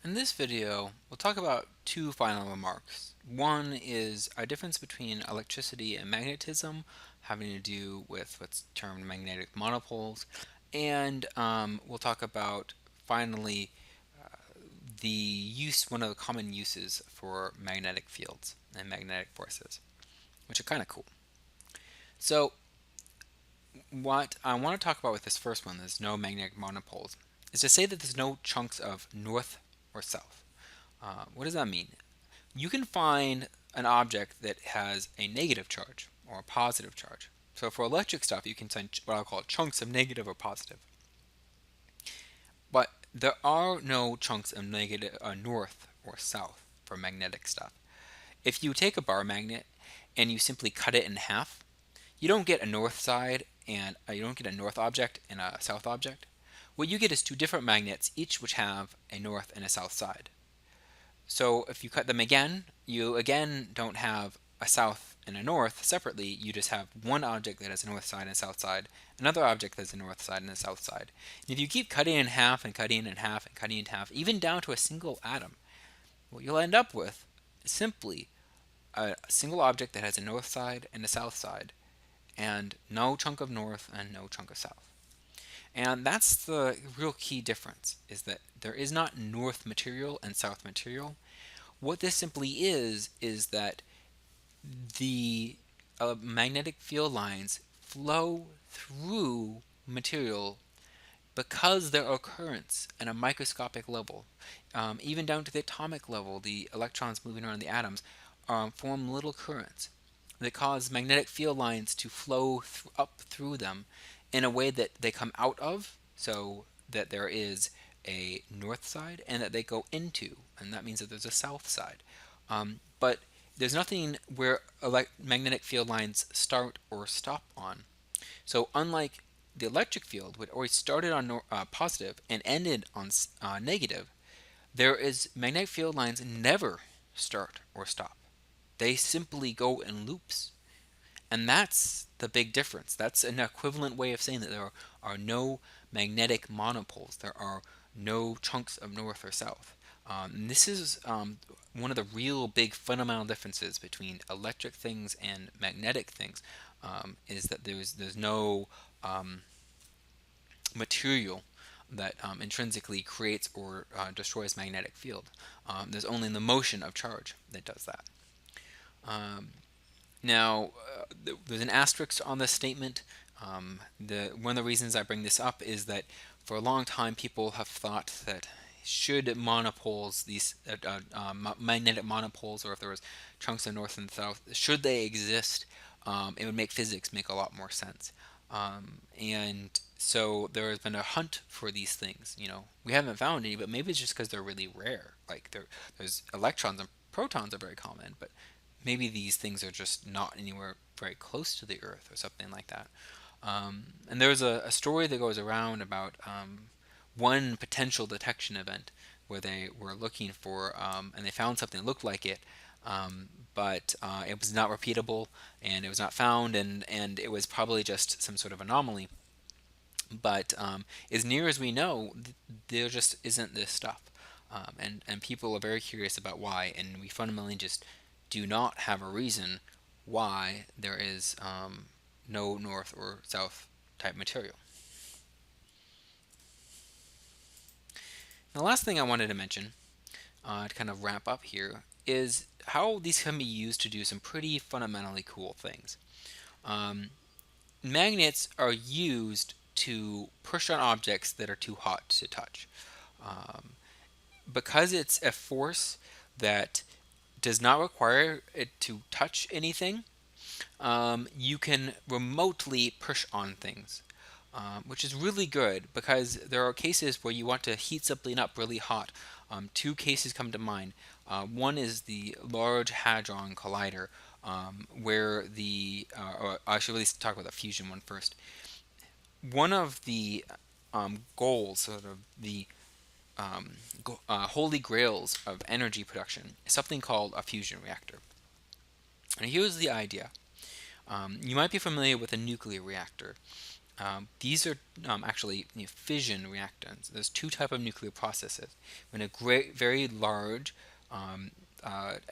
In this video, we'll talk about two final remarks. One is a difference between electricity and magnetism, having to do with what's termed magnetic monopoles, and we'll talk about finally one of the common uses for magnetic fields and magnetic forces, which are kind of cool. So, what I want to talk about with this first one, there's no magnetic monopoles, is to say that there's no chunks of north or south. What does that mean? You can find an object that has a negative charge or a positive charge. So for electric stuff, you can find what I'll call chunks of negative or positive. But there are no chunks of negative north or south for magnetic stuff. If you take a bar magnet and you simply cut it in half, you don't get a north side and you don't get a north object and a south object. What you get is two different magnets, each which have a north and a south side. So if you cut them again, you again don't have a south and a north separately. You just have one object that has a north side and a south side, another object that has a north side and a south side. And if you keep cutting in half and cutting in half and cutting in half, even down to a single atom, what you'll end up with is simply a single object that has a north side and a south side, and no chunk of north and no chunk of south. And that's the real key difference, is that there is not north material and south material. What this simply is that the magnetic field lines flow through material because there are currents at a microscopic level, even down to the atomic level. The electrons moving around the atoms form little currents that cause magnetic field lines to flow up through them in a way that they come out of, so that there is a north side, and that they go into, and that means that there's a south side. But there's nothing where magnetic field lines start or stop on. So unlike the electric field, which always started on positive and ended on negative, there is magnetic field lines never start or stop. They simply go in loops. And that's the big difference. That's an equivalent way of saying that there are no magnetic monopoles. There are no chunks of north or south. And this is one of the real big fundamental differences between electric things and magnetic things, is that there's no material that intrinsically creates or destroys magnetic field. There's only the motion of charge that does that. Um, Now, there's an asterisk on this statement. One of the reasons I bring this up is that for a long time people have thought that should monopoles, these magnetic monopoles, or if there was chunks of north and south, should they exist, it would make physics make a lot more sense. And so there has been a hunt for these things. We haven't found any, but maybe it's just because they're really rare. Like there's electrons and protons are very common, but maybe these things are just not anywhere very close to the Earth or something like that. And there's a story that goes around about one potential detection event where they were looking for, and they found something that looked like it, but it was not repeatable, and it was not found, and it was probably just some sort of anomaly. But as near as we know, there just isn't this stuff. And people are very curious about why, and we fundamentally just do not have a reason why there is no north or south type material. The last thing I wanted to mention, to kind of wrap up here, is how these can be used to do some pretty fundamentally cool things. Magnets are used to push on objects that are too hot to touch. Um, because it's a force that does not require it to touch anything, you can remotely push on things, which is really good because there are cases where you want to heat something up really hot. Two cases come to mind. One is the Large Hadron Collider, where or I should really talk about the fusion one first. One of the goals, sort of the holy grails of energy production, is something called a fusion reactor. And here's the idea. You might be familiar with a nuclear reactor. These are actually fission reactants. There's two types of nuclear processes. When a great, very large um,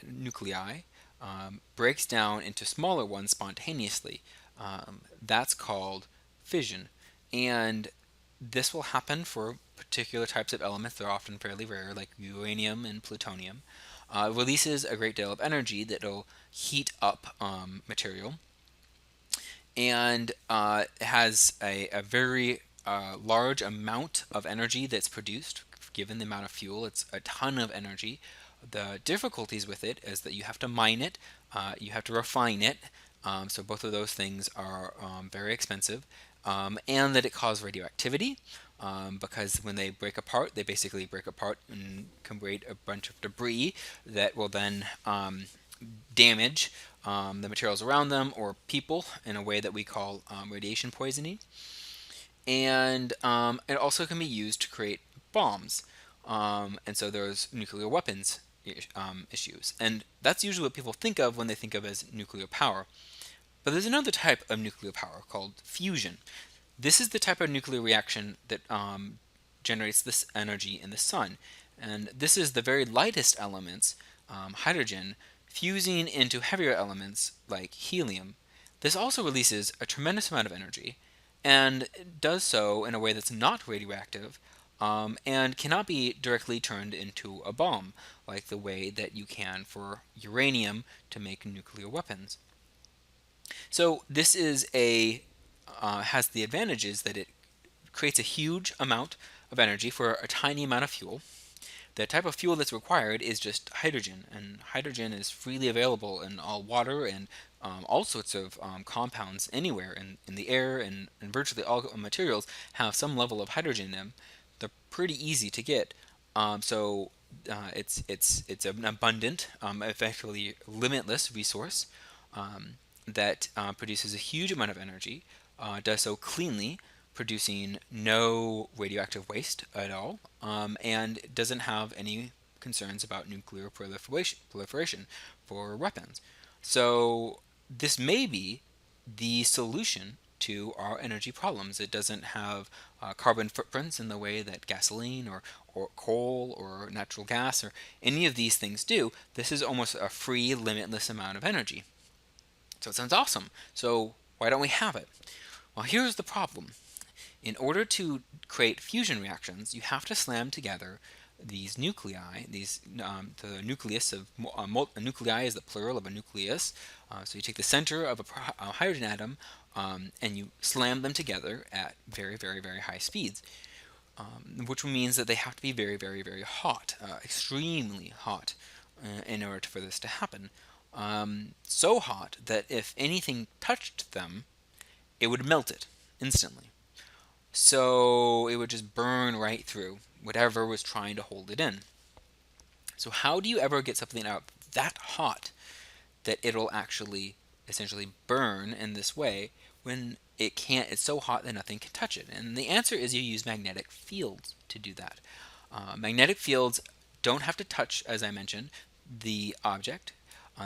nuclei breaks down into smaller ones spontaneously, that's called fission. And this will happen for particular types of elements. They're often fairly rare, like uranium and plutonium. Releases a great deal of energy that will heat up material, and has a very large amount of energy that's produced given the amount of fuel. It's a ton of energy. The difficulties with it is that you have to mine it, you have to refine it, so both of those things are very expensive, and that it causes radioactivity. Because when they break apart, they basically break apart and can create a bunch of debris that will then damage the materials around them or people in a way that we call radiation poisoning. And it also can be used to create bombs. And so there's nuclear weapons issues. And that's usually what people think of when they think of as nuclear power. But there's another type of nuclear power called fusion. This is the type of nuclear reaction that generates this energy in the sun. And this is the very lightest elements, hydrogen, fusing into heavier elements like helium. This also releases a tremendous amount of energy and does so in a way that's not radioactive, and cannot be directly turned into a bomb like the way that you can for uranium to make nuclear weapons. So this is a has the advantages that it creates a huge amount of energy for a tiny amount of fuel. The type of fuel that's required is just hydrogen, and hydrogen is freely available in all water and all sorts of compounds anywhere in the air, and virtually all materials have some level of hydrogen in them. They're pretty easy to get, it's an abundant, effectively limitless resource that produces a huge amount of energy, does so cleanly, producing no radioactive waste at all, and doesn't have any concerns about nuclear proliferation for weapons. So this may be the solution to our energy problems. It doesn't have carbon footprints in the way that gasoline or coal or natural gas or any of these things do. This is almost a free, limitless amount of energy. So it sounds awesome. So why don't we have it? Well, here's the problem. In order to create fusion reactions, you have to slam together these nuclei. The nucleus of a nuclei is the plural of a nucleus. So you take the center of a hydrogen atom, and you slam them together at very, very, very high speeds, which means that they have to be very, very, very hot, extremely hot, in order for this to happen. So hot that if anything touched them, it would melt it instantly. So it would just burn right through whatever was trying to hold it in. So how do you ever get something out that hot that it'll actually essentially burn in this way when it can't? It's so hot that nothing can touch it. And the answer is you use magnetic fields to do that. Magnetic fields don't have to touch, as I mentioned, the object.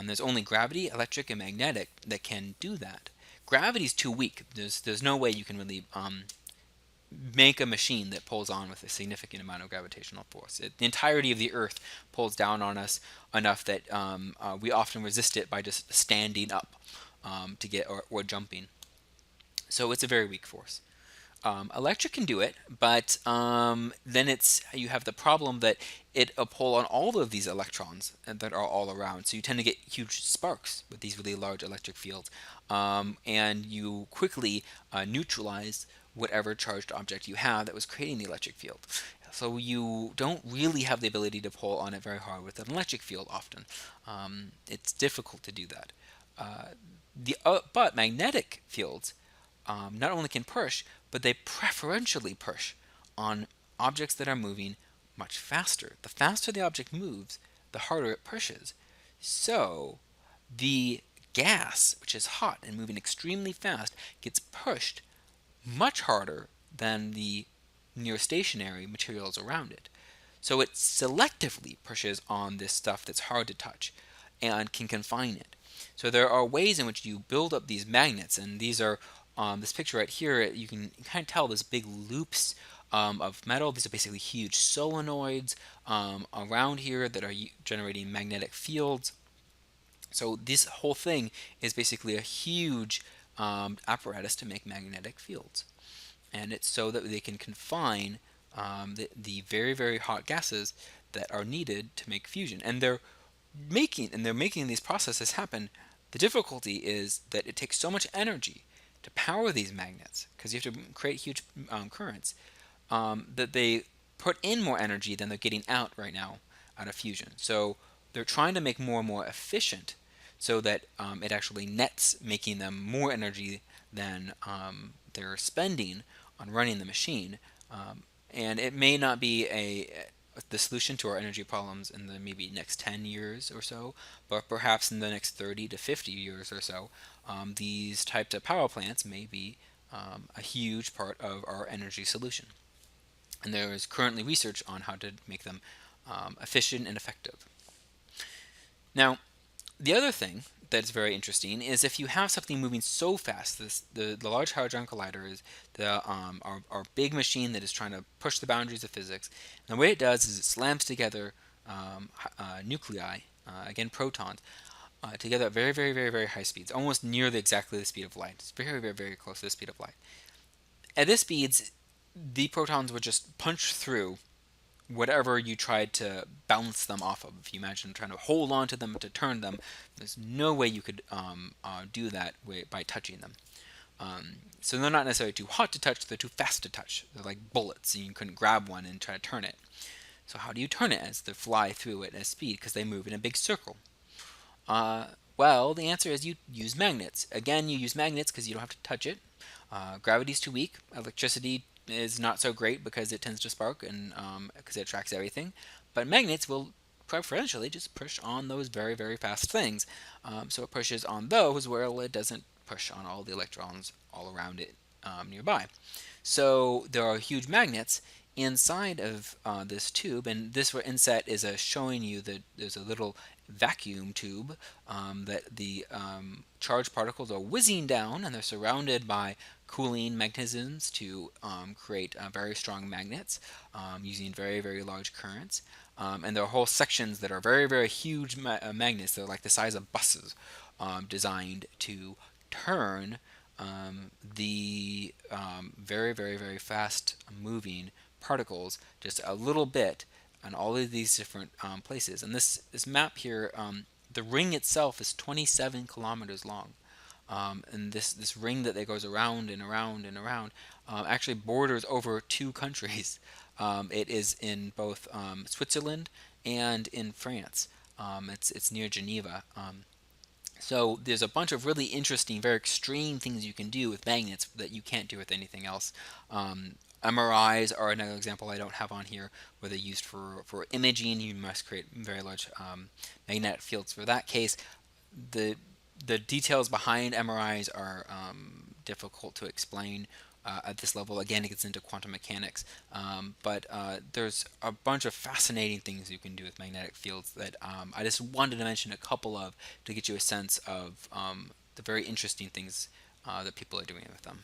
There's only gravity, electric, and magnetic that can do that. Gravity is too weak. There's no way you can really make a machine that pulls on with a significant amount of gravitational force. The entirety of the Earth pulls down on us enough that we often resist it by just standing up to get or jumping. So it's a very weak force. Electric can do it, but then you have the problem that it'll pull on all of these electrons that are all around. So you tend to get huge sparks with these really large electric fields, and you quickly neutralize whatever charged object you have that was creating the electric field. So you don't really have the ability to pull on it very hard with an electric field often. It's difficult to do that. But magnetic fields not only can push, but they preferentially push on objects that are moving much faster. The faster the object moves, the harder it pushes. So the gas, which is hot and moving extremely fast, gets pushed much harder than the near stationary materials around it. So it selectively pushes on this stuff that's hard to touch and can confine it. So there are ways in which you build up these magnets, and these are this picture right here, you can kind of tell there's big loops of metal. These are basically huge solenoids around here that are generating magnetic fields. So this whole thing is basically a huge apparatus to make magnetic fields, and it's so that they can confine the very very hot gases that are needed to make fusion. And they're making these processes happen. The difficulty is that it takes so much energy to power these magnets, because you have to create huge currents, that they put in more energy than they're getting out right now out of fusion. So they're trying to make more and more efficient, so that it actually nets, making them more energy than they're spending on running the machine. And it may not be the solution to our energy problems in the maybe next 10 years or so, but perhaps in the next 30 to 50 years or so, these types of power plants may be a huge part of our energy solution. And there is currently research on how to make them efficient and effective. Now, the other thing that's very interesting is if you have something moving so fast. The Large Hadron Collider is our big machine that is trying to push the boundaries of physics. And the way it does is it slams together nuclei, again protons, together at very, very, very, very high speeds, almost near exactly the speed of light. It's very, very, very close to the speed of light. At this speeds, the protons would just punch through whatever you tried to bounce them off of. If you imagine trying to hold on to them to turn them, there's no way you could do that by touching them. So they're not necessarily too hot to touch, they're too fast to touch. They're like bullets, and you couldn't grab one and try to turn it. So how do you turn it as they fly through it at speed? Because they move in a big circle. Uh, well, the answer is you use magnets. Again, you use magnets because you don't have to touch it. Gravity's too weak. Electricity is not so great because it tends to spark and because it attracts everything. But magnets will preferentially just push on those very, very fast things. So it pushes on those where it doesn't push on all the electrons all around it nearby. So there are huge magnets inside of this tube, and this inset is showing you that there's a little vacuum tube that the charged particles are whizzing down, and they're surrounded by cooling mechanisms to create very strong magnets using very, very large currents. And there are whole sections that are very, very huge magnets. They're like the size of buses, designed to turn the very, very, very fast moving particles just a little bit on all of these different places. And this map here, the ring itself is 27 kilometers long. And this ring that goes around and around and around actually borders over two countries. It is in both Switzerland and in France. It's near Geneva. So there's a bunch of really interesting, very extreme things you can do with magnets that you can't do with anything else. MRIs are another example I don't have on here, where they're used for imaging. You must create very large magnetic fields for that case. The the details behind MRIs are difficult to explain at this level. Again, it gets into quantum mechanics, but there's a bunch of fascinating things you can do with magnetic fields that I just wanted to mention a couple of to get you a sense of the very interesting things that people are doing with them.